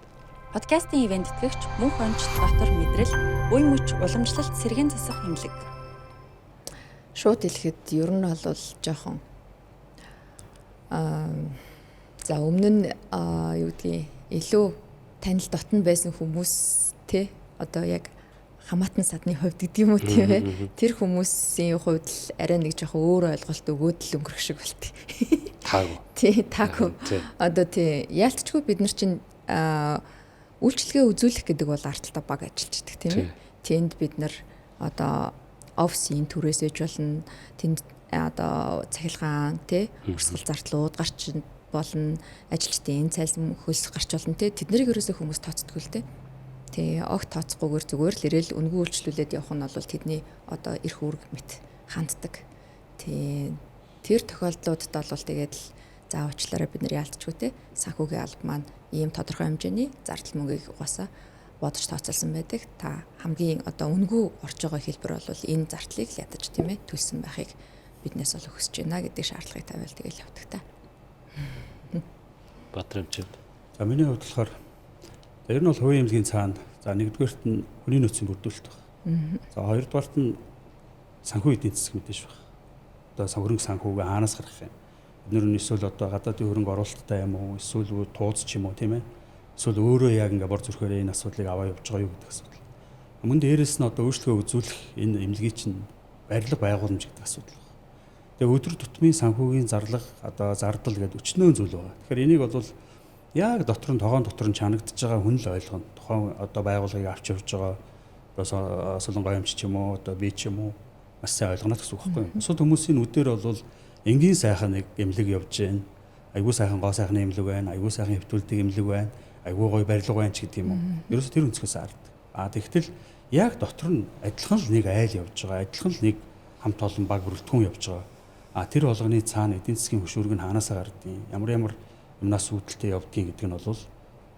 Подкастын ивент тэтгэгч мөнх онч доктор мэдрэл үе мөч уламжлалт сэргээн засах эмнэлэг.
Шууд хэлэхэд ер нь бол жоохон за өмнө нь юу гэдгийг илүү танил дотн байсан хүмүүс те одоо яг хамаатан садны хувьд гэдэг юм уу тийм ээ. Тэр хүмүүсийн хувьд л арай нэг жоохон өөр ойлголт өгөөд л өнгөрөх шиг болт.
Таагүй.
Тий, таагүй. Одоо тий яалтчгүй бид нар чинь үйлчлэгээ үзүүлэх гэдэг бол ардталтаа баг ажиллаж байдаг тийм ээ. Тэнд бид нар одоо офисын түрээс ээж болно. Тэнд одоо цахилгаан тий урсгал зардлууд гарч болно. Ажилчдын цайлсан хөлс гарч болно тий. Тэднийг ерөөсөө хүмүүс тооцдгүй л тий. Тий огт тооцохгүйгээр зүгээр л ирээл үнгүй үйлчлүүлээд явах нь бол тэдний одоо эрх үүрэг мэт ханддаг. Тий тэр тохиолдлуудад бол тэгээд л за уучлаарай бид нар яалтчгүй те санхүүгийн алба маань ийм тодорхой хэмжээний зардал мөнгийг угаасаа бодож тооцоолсон байдаг. Та хамгийн одоо үнгүй орж байгаа хэлбэр бол энэ зардлыг л ядаж тийм ээ төлсөн байхыг биднээс бол өгсөж байна гэдэг шаардлагыг тавиал тэгэл явдаг та.
Батрэмчэд.
За миний хувьд болохоор ер нь бол хувийн эмнэлгийн цаана за нэгдүгээрт нь хүний нөөцийн бүрдүүлэлт байна. За хоёрдугаарт нь санхүү эдийн засаг мэдээж байна. Одоо хөрөнгө санхүүгээ хаанаас гаргах юм? Бид нар эсвэл одоо гадаадын хөрөнгө оруулалттай юм уу? Эсвэл тууз ч юм уу тийм ээ? Эсвэл өөрөө яг ингээ бор зүрхээр энэ асуудлыг аваа явж байгаа юу гэдэг асуудал. Мөн дээрэс нь одоо өөрчлөгөө үзүүлэх энэ эмнэлгийн чинь барилга байгууламж гэдэг асуудал байна. Тэгээ өдөр тутмын санхүүгийн зарлага одоо зардал гэдэг өчнөө зүйл байна. Тэгэхээр энийг бол яг дотор нь тогоон дотор нь чанагдж байгаа хүн л ойлгоно. Тухайн одоо байгууллагыг авч явж байгаа одоо солонгой юмч ч юм уу одоо би ч юм уу маш сайн ойлгоно гэсэн үг байхгүй юу. Бусад хүмүүсийн үдээр бол энгийн сайхан нэг эмнэлэг явж байна. Айгуу сайхан гоо сайхан эмнэлэг байна. Айгуу сайхан хэвтүүлдэг эмнэлэг байна. Айгуу гоё барилга байна ч гэдэг юм уу. Ерөөсө тэр өнцгөөс хардаг. Тэгтэл яг дотор нь адилхан л нэг айл явж байгаа. Адилхан л нэг хамт олон баг бүрэлдэхүүн явж байгаа. Тэр болгоны цаана эдийн засгийн хөшүүрэг нь хаанасаа гардыг ямар юмнаас үүдэлтэй явдгийг гэдэг нь бол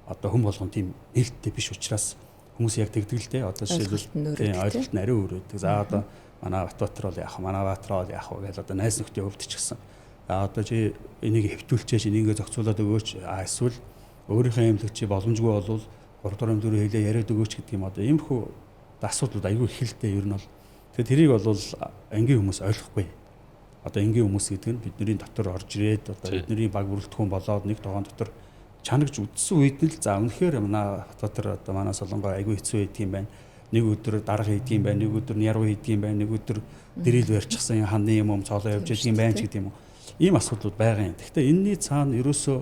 одоо хүн болгон тийм нээлттэй биш учраас хүмүүс яг тэгдэг л дээ. Одоо жишээлбэл ойлголт нь арай өөр байдаг. За одоо манай Батбатар бол яах вэ? Манай Баатар бол яах вэ гэж одоо найз нөхдийн хувьд ч гэсэн. Одоо чи энийг хэвтүүлчихэж энийгээ зохицуулаад өгөөч. Эсвэл өөрийнхөө эмнэлэг чи боломжгүй болвол 3 4 хэлээ яриад өгөөч гэдэг юм одоо иймэрхүү асуудлууд аюул их хэлтэй ер нь бол. Тэгэхээр тэрийг бол ангийн хүмүүс ойлгохгүй. Одоо энгийн хүмүүс гэдэг нь бидний дотор орж ирээд одоо бидний баг бүрэлдэхүүн болоод нэг тогоон дотор чанагж үдсэн үед нь л за үнэхээр манай Батбатар одоо манай Солонгой айгүй хэцүү байдаг юм байна. Нэг өдөр дарга хийдэг юм байна, нэг өдөр няруу хийдэг юм байна, нэг өдөр дэрэл барьчихсан ханы юм цоолоо явж идэг юм байна ч гэдэг юм уу. Ийм асуудлууд байгаа юм. Гэхдээ энэний цаана ерөөсөө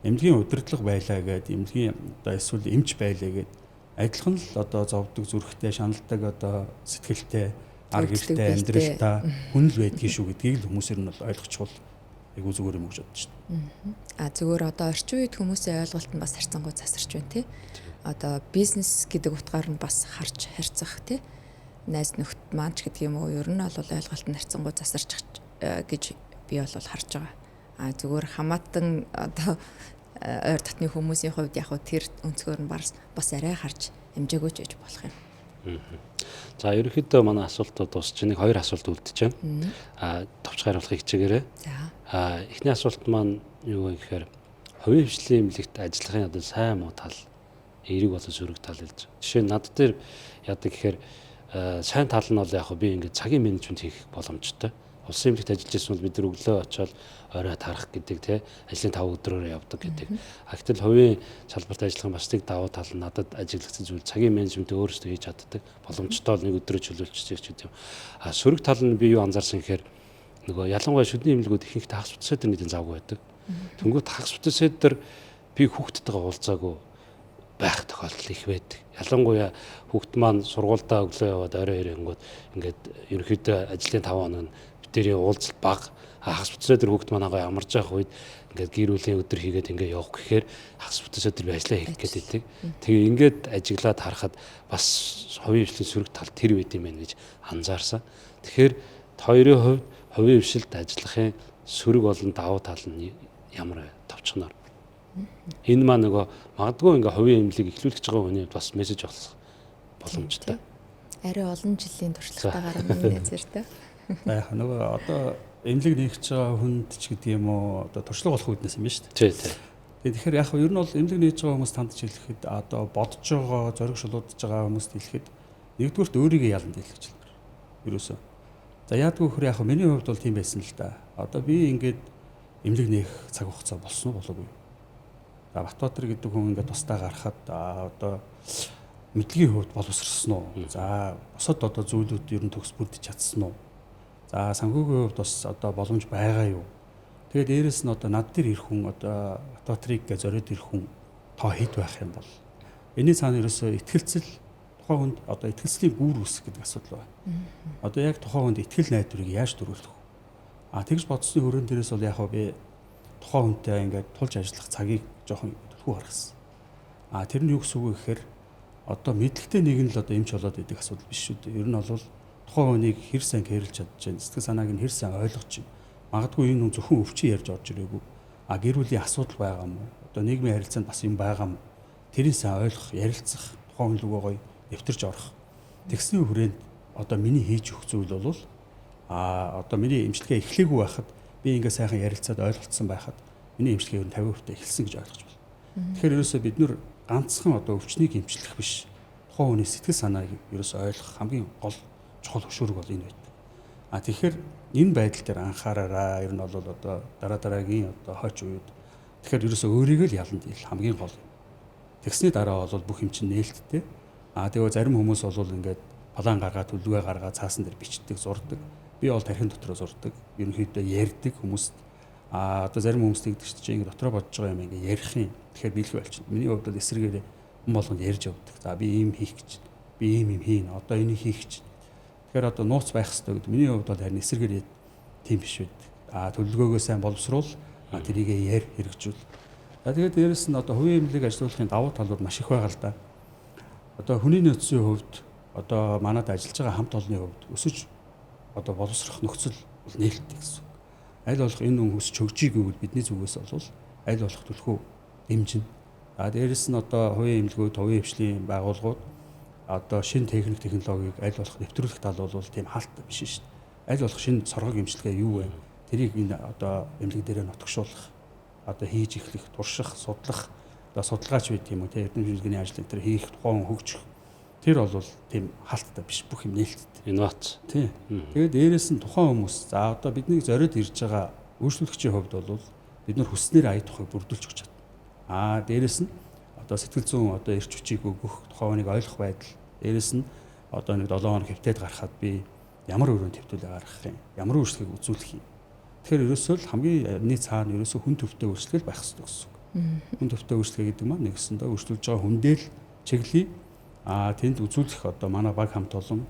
эмнэлгийн удирдлага байлаа гэдэг, эмнэлгийн одоо эсвэл эмч байлаа гэдэг адилхан л одоо зовдөг зүрхтэй, шаналдаг одоо сэтгэлтэй арга гэртэй амьдралтай хүн л байдгийг шүү гэдгийг л хүмүүсээр нь бол ойлгочихвол айгуу зүгээр юм гэж бодож байна.
Зүгээр одоо орчин үед хүмүүсийн ойлголт нь бас харьцангуй засарч байна тий. Одоо бизнес гэдэг утгаар нь бас харж харьцах тий. Найз нөхд маань ч гэдэг юм уу ер нь бол ойлголт нь харьцангуй засарч гэж би бол харж байгаа. Зүгээр хамаатан одоо ойр дотны хүмүүсийн хувьд яг тэр өнцгөр нь бас арай харж хэмжээгөөч гэж болох юм.
За ерөнхийдөө манай асуултууд дуусч нэг хоёр асуулт үлдэж байна. Товч хариулахыг хичээгээрэй. За. Эхний асуулт маань юу вэ гэхээр хувийн хвшлийн эмнэлэгт ажиллахын одоо сайн муу тал, эерэг болон сөрөг тал хэлж. Жишээ нь над дээр яадаг гэхээр сайн тал нь бол яг би ингээд цагийн менежмент хийх боломжтой. Улсын эмнэлэгт ажиллаж байсан бол бид нар өглөө очиод орой тарах гэдэг тий ажлын 5 өдрөөр явдаг гэдэг. Гэтэл хувийн салбарт ажиллах бас нэг давуу тал нь надад ажиглагдсан зүйл цагийн менежмент өөрөөсөө хийж чаддаг. Боломжтой бол нэг өдрөө чөлөөлчих гэдэг юм. Сөрөг тал нь би юу анзаарсан гэхээр нөгөө ялангуяа шүдний эмнэлгүүд ихэнхдээ хагас бүтсээр нэгэн завгүй байдаг. Тэнгүүд хагас бүтсээр би хүүхдтэйгээ уулзаагүй байх тохиолдол их байдаг. Ялангуяа хүүхд маань сургуультай өглөө яваад орой ирэнгүүт ингээд ерөнхийдөө ажлын 5 хоног нь бидний уулзалт бага. Хагас бүтсээ тэр хүүхд манайгаа ямарч явах үед ингээд гэр бүлийн өдөр хийгээд ингээд явах гэхээр хагас бүтсээ тэр би ажиллаа хийх гэдэг. Тэгээ ингээд ажиглаад харахад бас хувийн хвшлийн сөрөг тал тэр үед юм байна гэж анзаарсан. Тэгэхээр хоёрын хувьд хувийн хвшилд ажиллахын сөрөг болон давуу тал нь ямар вэ? Товчхоноор. Энэ маа нөгөө магадгүй ингээ хувийн эмнэлгийг эхлүүлж байгаа хүний хувьд бас мессеж болох боломжтой.
Арай олон жилийн туршлагатайгаар миний зэрэг.
Яг нөгөө одоо эмнэлэг нэгж байгаа хүнд ч гэдэг юм уу одоо туршлага болох үднэс юм байна шүү
Тий.
дээ. Тэгэхээр яг ер нь бол эмнэлэг нэгж байгаа хүмүүс танд хэлэхэд одоо бодож байгаа зориг шулуудж байгаа хүмүүст хэлэхэд нэгдүгürt өөрийгөө ялан дийлгэж хэлбэр. Ерөөсөө. За яадгүй хөр яг миний хувьд бол тийм байсан л да. Одоо би ингээд эмнэлэг нээх цаг хугацаа болсон уу болоогүй. За Батбаатар гэдэг хүн ингээд тусдаа гарахад одоо мэдлэгийн хувьд боловсрсон уу? За босод одоо зүйлүүд ер нь төгс бүрдэж чадсан уу? За санхүүгийн хувьд бас одоо боломж байгаа юу? Тэгээд дээрэс нь одоо над дээр ирэх хүн одоо Батбаатарыг зориод ирэх хүн тоо хэд байх юм бол энэний цаана ерөөсөө ихтгэлцэл тухайн хүнд одоо ихтгэлцлийн гүүр үүсэх гэдэг асуудал байна. Одоо яг тухайн хүнд ихтгэл найдварыг яаж төрүүлэх вэ? Тэгж бодсны хүрээнд дээрээс бол яг би тухайн хүнтэй ингээд тулж ажиллах цагийг жоохон төлхөө гаргасан. Тэр нь юу гэсэн үг вэ гэхээр одоо мэдлэгтэй нэг нь л одоо эмч болоод идэх асуудал биш шүү дээ. Ер нь бол тухайн хүнийг хэр сайн кэрлж чадж байна, сэтгэл санааг нь хэр сайн ойлгож байна. Магадгүй энэ хүн зөвхөн өвчин ярьж орж ирээгүй. Гэр бүлийн асуудал байгаа юм уу? Одоо нийгмийн харилцаанд бас юм байгаа юм. Тэрийг сайн ойлгох, ярилцах, тухайн хүн рүүгээ гоё нэвтэрж орох. Тэгсний хүрээнд одоо миний хийж өгөх зүйл бол одоо миний эмчилгээ эхлэегүй байхад би ингээ сайхан ярилцаад ойлголцсон байхад миний эмчилгээ ер нь 50% эхэлсэн гэж ойлгож байна. Тэгэхээр ерөөсөө бид нөр ганцхан одоо өвчнийг эмчлэх биш. Тухайн хүний сэтгэл санааг ерөөсөө ойлгох хамгийн гол чухал хөшүүрэг бол энэ байдаг. Тэгэхээр энэ байдал дээр анхаараараа ер нь бол одоо дараагийн одоо хойч үед тэгэхээр ерөөсөө өөрийгөө л ялан дийл хамгийн гол. Тэгсний дараа бол бүх юм чинь нээлттэй. Тэгээ зарим хүмүүс бол ингээд план гаргаад төлөвлөгөө гаргаад цаасан дээр бичдэг, зурдаг. Би бол тархин дотроо зурдаг. Ерөнхийдөө ярьдаг хүмүүст одоо зарим хүмүүс тэгдэг чинь ингээд дотроо бодож байгаа юм ингээд ярих юм. Тэгэхээр биелэх болчихно. Миний хувьд бол эсрэгээр хүн болгонд ярьж явдаг. За би ийм хийх гэж. Би ийм юм хийн. Одоо энийг хийх гэж. Тэгэхээр одоо нууц байх хэрэгтэй гэдэг. Миний хувьд бол харин эсрэгээр тийм биш байдаг. Төлөвлөгөөгөө сайн боловсруул, тэрийг яар хэрэгжүүл. Тэгээд дээрэс нь одоо хувийн эмнэлэг ажилуулахын давуу талууд маш их байгаа л да. Одоо хүний нөөцийн хувьд одоо манад ажиллаж байгаа хамт олонны хувьд өсөж одоо боловсрох нөхцөл бол нээлттэй гэсэн. Аль болох энэ хүн өсөж хөгжиж гэвэл бидний зүгээс бол аль болох төлхөө дэмжинэ. Дээрэс нь одоо хувийн эмнэлгүүд, хувийн хвшлийн байгууллагууд одоо шинэ технологиг аль болох нэвтрүүлэх тал бол тийм хаалттай биш шүү дээ. Аль болох шинэ соргог эмчилгээ юу вэ? Тэрийг энэ одоо эмнэлэг дээрээ нотгшуулах, одоо хийж эхлэх, турших, судлах, одоо судалгаач байт юм уу, эрдэнэ шилжгээний ажил энэ хийх, тухайн хөгжих. Тэр бол тийм хаалттай биш, бүх юм нээлттэй.
Инновац.
Тийм. Тэгээд дээрэс нь тухайн хүмүүс за одоо бидний зориод ирж байгаа үйлчлүүлэгчийн хувьд бол бид нар хүснээр ая тухайг бүрдүүлж өгч чадна. Дээрэс нь одоо сэтгэл зүйн одоо эрч хүчийг өгөх, тухайн хүнийг ойлгох байдал. Дээрэс нь одоо нэг 7 хоног хэвтээд гарахад би ямар өрөөнд хэвтүүлээ гаргах юм, ямар үйлчлэгийг үзүүлэх юм. Тэгэхээр ерөөсөө л хамгийн цаана ерөөсөө хүн төвтэй үйлчлэл байх хэрэгтэй гэсэн үг. Хүн төвтэй үйлчлэл гэдэг маань нэгсэндээ үйлчлүүлж байгаа хүндэл чиглэлий тэнд үзүүлэх одоо манай баг хамт олон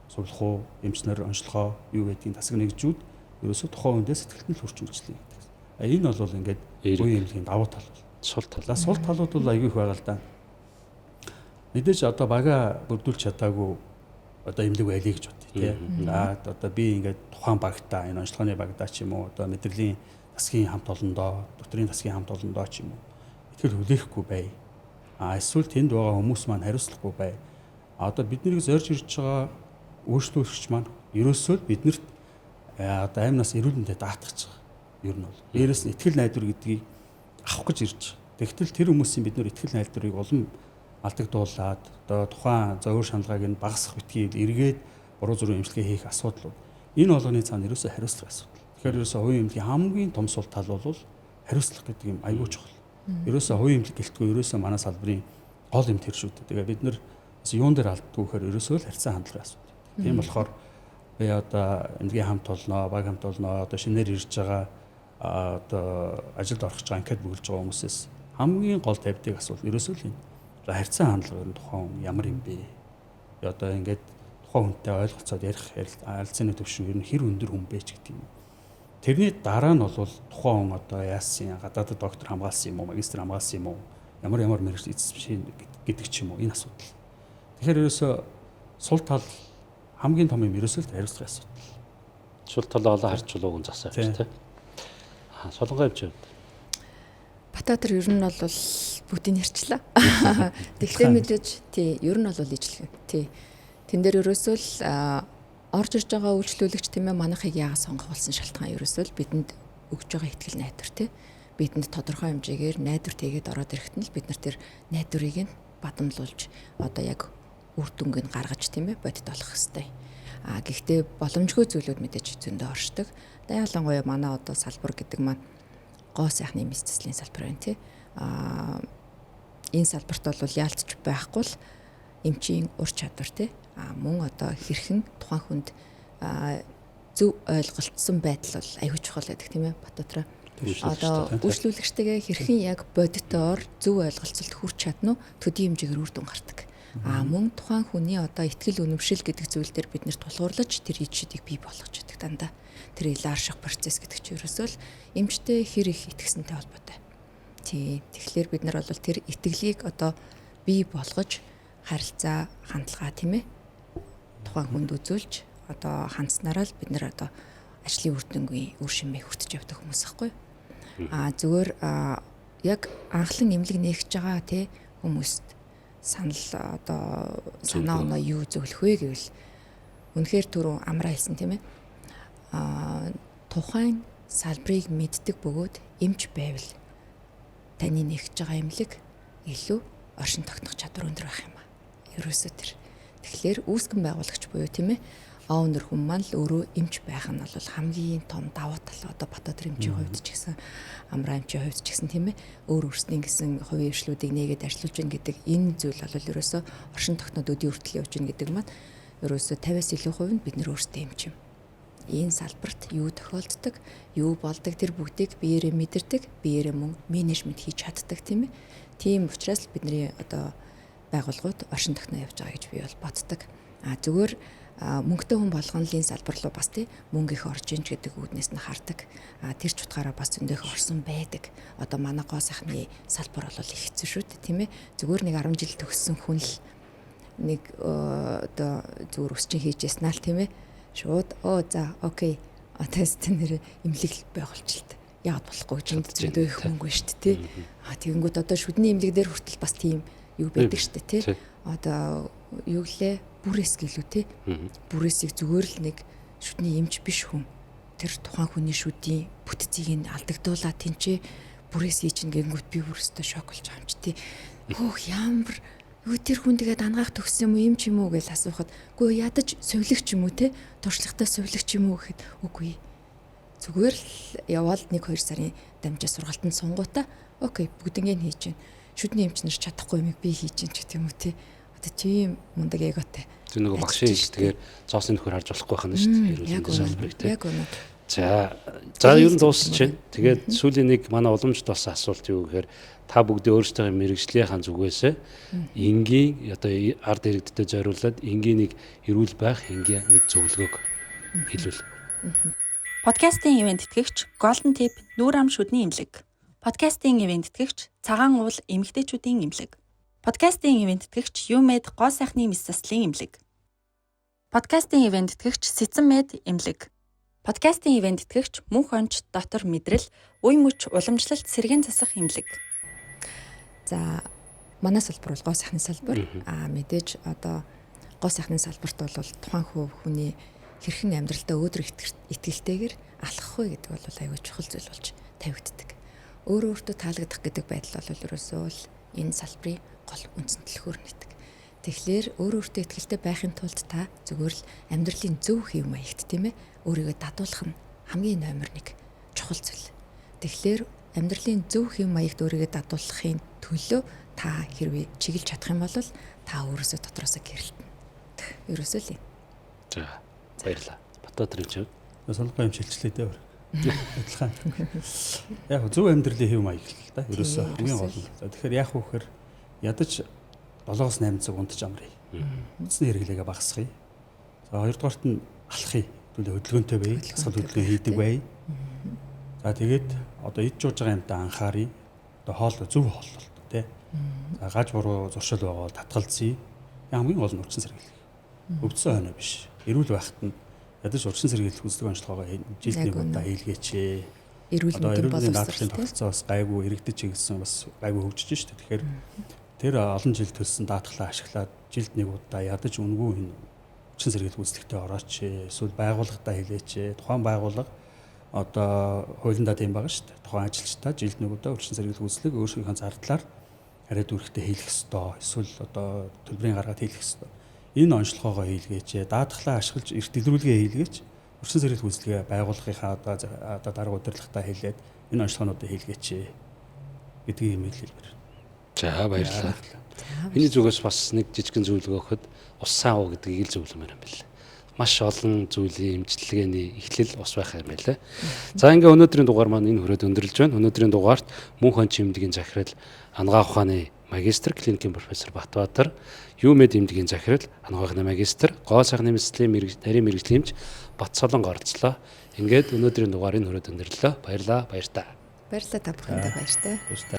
сувлах уу, эмчнэр онцлогоо юу гэдгийг тасаг нэгжүүд ерөөсөө тухайн хүндээ сэтгэлд нь хүрч үйлчлэе гэдэг. Энэ бол ингээд үеийн эмнэлгийн давуу тал бол.
Сул тал.
Сул талууд бол аягүй их байгаа л да. Мэдээж одоо бага бүрдүүлж чадаагүй одоо эмнэлэг байлиг гэж бодъё тий. Одоо би ингээд тухайн багтаа энэ онцлогооны багтаа ч юм уу одоо мэдрэлийн засгийн хамт олондоо, докторийн засгийн хамт олондоо ч юм уу итгэл хүлээхгүй бай. Эсвэл тэнд байгаа хүмүүс маань хариуцлахгүй бай. Одоо биднийг зорж ирж байгаа үйлчлүүлэгч маань ерөөсөө биднэрт одоо аймнаас эрүүл мэндэд даатгаж байгаа. Ер нь бол. Дээрээс нь итгэл найдвар гэдгийг авах гэж ирж байгаа. Тэгтэл тэр хүмүүсийн бид нар итгэл найдварыг улам алдагдуулаад одоо тухайн зовир шаналгааг нь багасгах битгий эргээд буруу зүрх эмчилгээ хийх асуудлууд. Энэ болгоны цаана ерөөсөө хариуцлага асуудал. Тэгэхээр ерөөсөө хувийн эмнэлгийн хамгийн том сул тал бол хариуцлага гэдэг юм аягүй чухал. Ерөөсөө хувийн эмнэлэг гэлтгүй ерөөсөө манай салбарын гол юм тэр шүү дээ. Тэгээ бид нар юун дээр алддгүй гэхээр ерөөсөө л харьцан хандлагын асуудал. Тийм болохоор би одоо эмнэлгийн хамт олноо, баг хамт олноо, одоо шинээр ирж байгаа одоо ажилд орох гэж байгаа анкет бүгэлж байгаа хүмүүсээс хамгийн гол тавьдаг асуудал ерөөсөө л энэ харьцан хандлага тухайн ямар юм бэ? Одоо ингээд тухайн хүнтэй ойлголцоод ярих харилцааны түвшин ер нь хэр өндөр хүн бэ ч гэдэг юм. Тэрний дараа нь бол тухайн хүн одоо яасан гадаадд доктор хамгаалсан юм уу, магистр хамгаалсан юм уу, ямар мэргэжил эзэмшин гэдэг ч юм уу энэ асуудал. Тэгэхээр ерөөсөө сул тал хамгийн том юм ерөөсөө л хариуцлагын асуудал.
Шул талаа харьцуулгыг нь засаа гэж тийм. Солонгой хэмжээ.
Бататар ер нь бол бүгдийг ярьчлаа. Тэгэхээр мэдээж тий ер нь бол ижлэх. Тий. Тэн дээр ерөөсөө л орж ирж байгаа үйлчлүүлэгч тийм ээ манайхыг яагаад сонгох болсон шалтгаан ерөөсөө л бидэнд өгж байгаа ихтгэл найдвар тий. Бидэнд тодорхой хэмжээгээр найдвар тэгээд ороод ирэхэд нь бид нар тэр найдварыг нь бадамлуулж одоо яг үр дүнг нь гаргаж тийм ээ бодит болох хэвээр. Гэхдээ боломжгүй зүйлүүд мэдээж зөндөө оршдог. Ялангуяа манай одоо салбар гэдэг маань гоо сайхны эмс цэцлийн салбар байна тий. Энэ салбарт бол яалтч байхгүй л эмчийн ур чадвар тий. Мөн одоо хэрхэн тухайн хүнд зөв ойлголцсон байдал бол аюул чухал гэдэг тийм ээ Батбаатар. Одоо үйлчлүүлэгчтэйгээ хэрхэн яг бодитоор зөв ойлголцолд хүрч чадна уу төдий хэмжээгээр үр дүн гардаг. Мөн тухайн хүний одоо ихтгэл үнэмшил гэдэг зүйл дээр бид нэр тулгуурлаж тэр ичүүдийг бий болгож яадаг дандаа. Тэр илаарших процесс гэдэг чинь ерөөсөө л эмчтэй хэр их итгэсэнтэй холбоотой. Тий. Тэгэхээр бид нар бол тэр итгэлийг одоо бий болгож харилцаа хандлага тийм ээ тухайн хүнд үзүүлж одоо хандснараа л бид нар одоо ажлын үр дүнгийн үр шимээ хүртэж явдаг хүмүүс ахгүй. Зүгээр яг анхлан эмнэлэг нээгч байгаа тий хүмүүст санал одоо санаа оноо юу зөвлөх вэ гэвэл үнэхээр түрүү амраа хэлсэн тийм ээ. Тухайн салбарыг мэддэг бөгөөд эмч байвал таны нээгч байгаа эмнэлэг илүү оршин тогтнох чадвар өндөр байх юм аа. Ерөөсөө тэр. Тэгэхээр үүсгэн байгуулагч буюу тийм ээ оонер хүн маань л өөрөө эмч байх нь бол хамгийн том давуу тал одоо Батбаатар эмчийн хувьд ч гэсэн амраа эмчийн хувьд ч гэсэн тийм ээ өөр өөрсдийн гэсэн хувийн хвшлүүдийг нээгээд ажиллаж гин гэдэг энэ зүйл бол ерөөсөө оршин тогтноод өдий хүртэл явж гин гэдэг маань ерөөсөө 50-аас илүү хувь нь бид нар өөрсдөө эмч юм. Энэ салбарт юу тохиолддог, юу болдог тэр бүгдийг биеэрээ мэдэрдэг, биеэрээ мөн менежмент хийж чаддаг тийм ээ. Тийм учраас л бидний одоо байгууллагууд оршин тогтноо явж байгаа гэж би бол боддог. Зүгээр мөнгөтэй хүн болгоно л энэ салбар руу бас тий мөнгө их орж ийн гэдэг үүднээс нь хардаг. Тэр ч утгаараа бас зөндөх орсон байдаг. Одоо манай гоо сайхны салбар бол их хэцүү шүү дээ тийм ээ. Зүгээр нэг 10 жил төгссөн хүн л нэг одоо зүгээр өсчин хийж яснаа л тийм ээ. Шууд за окей. Тест нэр эмнэлэг байгуулчихлаа. Яагаад болохгүй гэж зөндөө их мөнгө шүү дээ тий. Тэгэнгүүт одоо шүдний эмнэлэг дээр хүртэл бас тийм юу байдаг шүү дээ тий. Одоо юу гэлээ бүрээс гэлүү те бүрээсийг зүгээр л нэг шүдний эмч биш хүн тэр тухайн хүний шүдийн бүтцийг нь алдагдуулаад тэнцээ бүрээс ийчин гэнгүүт би бүрөөсөө шок болж байгаа юм чи те хөөх ямар юу тэр хүн тэгээд ангаах төгссөн юм уу эмч юм уу гэж асуухад үгүй ядаж сувилагч юм уу те туршлагатай сувилагч юм уу гэхэд үгүй зүгээр л яваал 1-2 сарын дамжаа сургалтанд сунгуудаа окей бүгднийг хийж чинь шүдний эмч нар чадахгүй юм би хийж чинь гэх юм уу те одоо тийм мундаг эготой.
Тэр нөгөө багшийн тэгэхээр зоосын нөхөр харж болохгүй байх нь шүү дээ. Ерөнхийдөө салбарыг тийм.
Яг үнэ.
За ер нь дуусч байна. Тэгээд сүүлийн нэг манай уламжид болсон асуулт юу гэхээр та бүгдээ өөрсдөө мэрэгжлийнхаа зүгээсээ энгийн одоо ард иргэдэд зориулаад энгийн нэг эрүүл байх энгийн нэг зөвлөгөөг хэлвэл.
Подкастын ивент тэтгэгч Golden Tip нүүр ам шүдний эмнэлэг. Подкастын ивент тэтгэгч Цагаан уул эмэгтэйчүүдийн эмнэлэг. Подкастын ивент тэтгэгч Юмед гоо сайхны мэс заслын эмнэлэг. Подкастын ивент тэтгэгч Сэцэн мед эмнэлэг. Подкастын ивент тэтгэгч Мөнх онч дотор мэдрэл үе мөч уламжлалт сэргээн засах эмнэлэг.
За манай салбар бол гоо сайхны салбар. Мэдээж одоо гоо сайхны салбарт бол тухайн хүний хэрхэн амьдралдаа өөдрөг итгэлтэйгээр алхах вэ гэдэг бол аюул чухал зүйл болж тавигддаг. Өөртөө таалагдах гэдэг байдал бол ерөөсөө л энэ салбарын гол үндсэн төлхөөр нэгдэг. Тэгэхээр өөртөө итгэлтэй байхын тулд та зүгээр л амьдралын зөв хэв маягт тийм ээ өөрийгөө дадуулах нь хамгийн номер 1 чухал зүйл. Тэгэхээр амьдралын зөв хэв маягт өөрийгөө дадуулахын төлөө та хэрвээ чиглэж чадах юм бол та өөрөөсөө дотроосоо гэрэлтэнэ. Ерөөсөө л юм.
За баярлалаа. Батбаатар эмч.
Солонгой эмч хэлчлээ дээ. Адилхан. Яг зөв амьдралын хэв маяг л да. Ерөөсөө хамгийн гол нь. Тэгэхээр яах вэ гэхээр ядаж 7-8 цаг унтаж амръя. Үндсний хэрэглээгээ багасгая. За хоёрдугаарт нь алхахыг хөдөлгөөнтэй бай. Дасгал хөдөлгөөн хийдэг бай. За тэгээд одоо идж ууж байгаа юмдаа анхаарий. Одоо хоол зөв хооллолт тий. За гаж буруу зуршил байгаа бол татгалзъя. Хамгийн гол нь урьдчилан сэргийлэх. Өвдсөн хойно биш. Эрүүл байхад нь ядаж урьдчилан сэргийлэх үзлэг онцлогоогоо жилд нэг удаа хийлгээч.
Эрүүл
одоо
мэндийн
эрүүл мэндийн
боловсрол
тогтолцоо бас гайгүй иргэдэж чиглэсэн бас гайгүй хөгжиж шүү дээ. Тэгэхээр тэр олон жил төлсөн даатгалаа ашиглаад жилд нэг удаа ядаж үнгүй энэ урьдчилан сэргийлэх үзлэгтээ орооч. Эсвэл байгууллагатаа хэлээч. Тухайн байгууллага одоо хуулиндаа тийм байгаа шүү дээ. Тухайн ажилчдаа жилд нэг удаа урьдчилан сэргийлэх үзлэг өөрсдийнхөө зардлаар арай дүүрэгтэй хийлгэх ёстой. Эсвэл одоо төлбөрийн гаргаад хийлгэх ёстой. Энэ онцлогоогоо хийлгээч. Даатгалаа ашиглаж эрт дэлгэрүүлгээ хийлгээч. Урьдчилан сэргийлэх үзлэгээ байгууллагынхаа одоо дарга удирдлагатаа хэлээд энэ онцлогоонуудыг хийлгээч гэдгийг хэлмээр.
За баярлалаа. Миний зүгээс бас нэг жижигхэн зөвлөгөө өгөхөд ус сайн уу гэдгийг ил зөвлөмөр юм байна. Маш олон зүйлийн эмчилгээний эхлэл ус байх юм байна. За ингээ өнөөдрийн дугаар маань энэ хүрээд өндөрлж байна. Өнөөдрийн дугаарт мөнх хон чимдгийн захирал ангаа ухааны магистр клиникийн профессор Батбаатар, ЮМЕД эмнэлгийн захирал ангаа ухааны магистр, гоо сайхны мэдслийн нарийн мэрэгчлэмж Батцолон орцлоо. Ингээд өнөөдрийн дугаар энэ хүрээд өндөрлөө. Баярлалаа, баяр та.
Баярлалаа та бүхэндээ баяртай.